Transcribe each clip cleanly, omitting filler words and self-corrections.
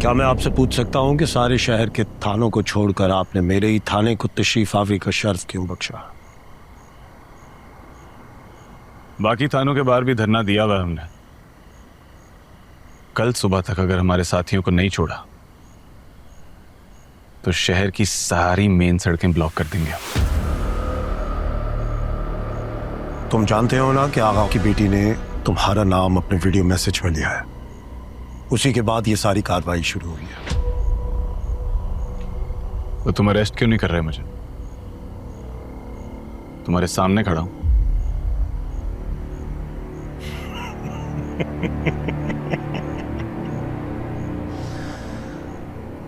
क्या मैं आपसे पूछ सकता हूं कि सारे शहर के थानों को छोड़कर आपने मेरे ही थाने को तशरीफ आवी का शर्फ क्यों बख्शा? बाकी थानों के बाहर भी धरना दिया हुआ है हमने। कल सुबह तक अगर हमारे साथियों को नहीं छोड़ा तो शहर की सारी मेन सड़कें ब्लॉक कर देंगे। तुम जानते हो ना कि आगा की बेटी ने तुम्हारा नाम अपने वीडियो मैसेज में लिया है। उसी के बाद ये सारी कार्रवाई शुरू हुई है। तो तुम अरेस्ट क्यों नहीं कर रहे मुझे? तुम्हारे सामने खड़ा हूं।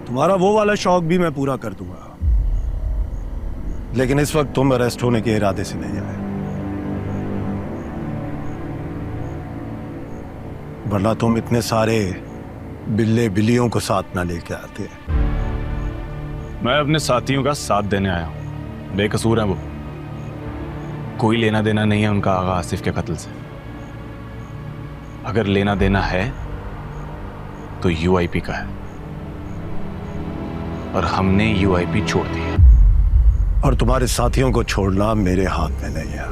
तुम्हारा वो वाला शौक भी मैं पूरा कर दूंगा, लेकिन इस वक्त तुम अरेस्ट होने के इरादे से नहीं आए, वरना तुम इतने सारे बिल्ले बिल्लियों को साथ ना लेके आते। मैं अपने साथियों का साथ देने आया हूं। बेकसूर है वो, कोई लेना देना नहीं है उनका आगा आसिफ के कत्ल से। अगर लेना देना है तो यूआईपी का है, और हमने यूआईपी छोड़ दी है। और तुम्हारे साथियों को छोड़ना मेरे हाथ में नहीं है।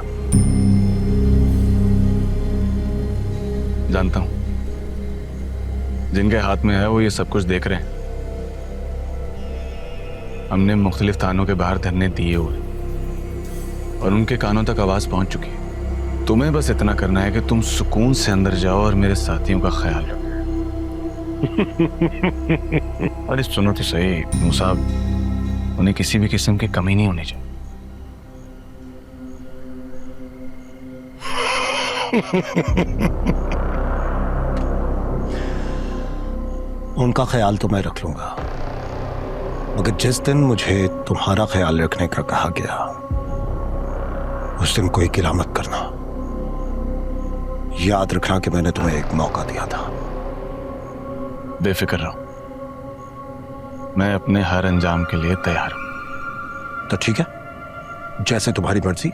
जानता हूं, जिनके हाथ में है वो ये सब कुछ देख रहे हैं। हमने मुख्तलिफ थानों के बाहर धरने दिए हुए और उनके कानों तक आवाज पहुंच चुकी है। तुम्हें बस इतना करना है कि तुम सुकून से अंदर जाओ और मेरे साथियों का ख्याल रखो। अरे सुनो तो सही मुसाब, उन्हें किसी भी किस्म की कमी नहीं होनी चाहिए। उनका ख्याल तो मैं रख लूंगा, मगर जिस दिन मुझे तुम्हारा ख्याल रखने का कहा गया उस दिन कोई गिला मत करना। याद रखना कि मैंने तुम्हें एक मौका दिया था। बेफिक्र रहो, मैं अपने हर अंजाम के लिए तैयार हूं। तो ठीक है, जैसे तुम्हारी मर्जी।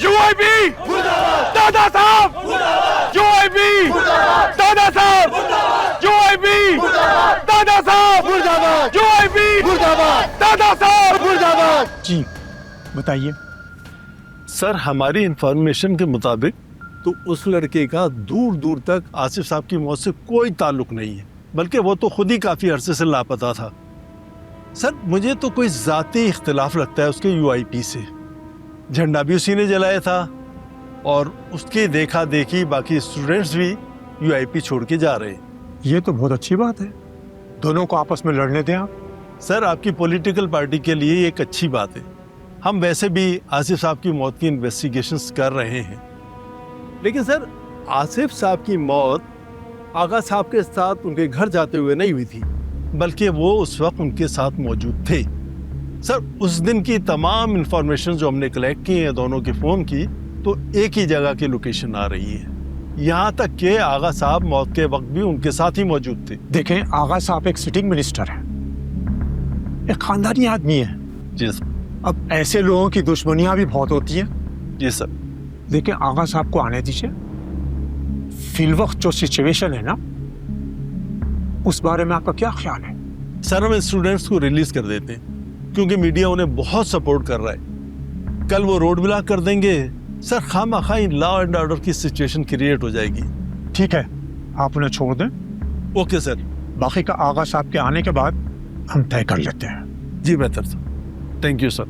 यूआईबी दादा साहब, यूआईबी दादा साहब, यूआईबी दादा साहब, यूआईबी दादा साहब। जी बताइए। सर, हमारी इंफॉर्मेशन के मुताबिक तो उस लड़के का दूर दूर तक आसिफ साहब की मौत से कोई ताल्लुक नहीं है, बल्कि वो तो खुद ही काफी अरसे से लापता था। सर, मुझे तो कोई जाती इख्तिलाफ लगता है उसके यूआईपी से। झंडा भी उसी ने जलाया था और उसकी देखा देखी बाकी स्टूडेंट्स भी यूआईपी छोड़ के जा रहे हैं। ये तो बहुत अच्छी बात है, दोनों को आपस में लड़ने दें आप। सर, आपकी पॉलिटिकल पार्टी के लिए एक अच्छी बात है। हम वैसे भी आसिफ साहब की मौत की इन्वेस्टिगेशंस कर रहे हैं, लेकिन सर आसिफ साहब की मौत आगा साहब के साथ उनके घर जाते हुए नहीं हुई थी, बल्कि वो उस वक्त उनके साथ मौजूद थे। सर, उस दिन की तमाम इंफॉर्मेशन जो हमने कलेक्ट की है दोनों के फ़ोन की, तो एक ही जगह की लोकेशन आ रही है। यहाँ तक कि आगा साहब मौत के वक्त भी उनके साथ ही मौजूद थे। देखें, आगा साहब एक सिटिंग मिनिस्टर है, एक खानदानी आदमी है। जी सर। अब ऐसे लोगों की दुश्मनियां भी बहुत होती हैं। जी सर। देखें, आगा साहब को आने दीजिए। फिलवक्त जो सिचुएशन है ना, उस बारे में आपका क्या ख्याल है? सर, हम स्टूडेंट्स को रिलीज कर देते हैं क्योंकि मीडिया उन्हें बहुत सपोर्ट कर रहा है। कल वो रोड ब्लॉक कर देंगे सर, खामखा लॉ एंड ऑर्डर की सिचुएशन क्रिएट हो जाएगी। ठीक है, आप उन्हें छोड़ दें। Okay sir. बाकी का आगा साहब के आने के बाद हम तय कर लेते हैं। जी बेहतर सर। Thank you sir.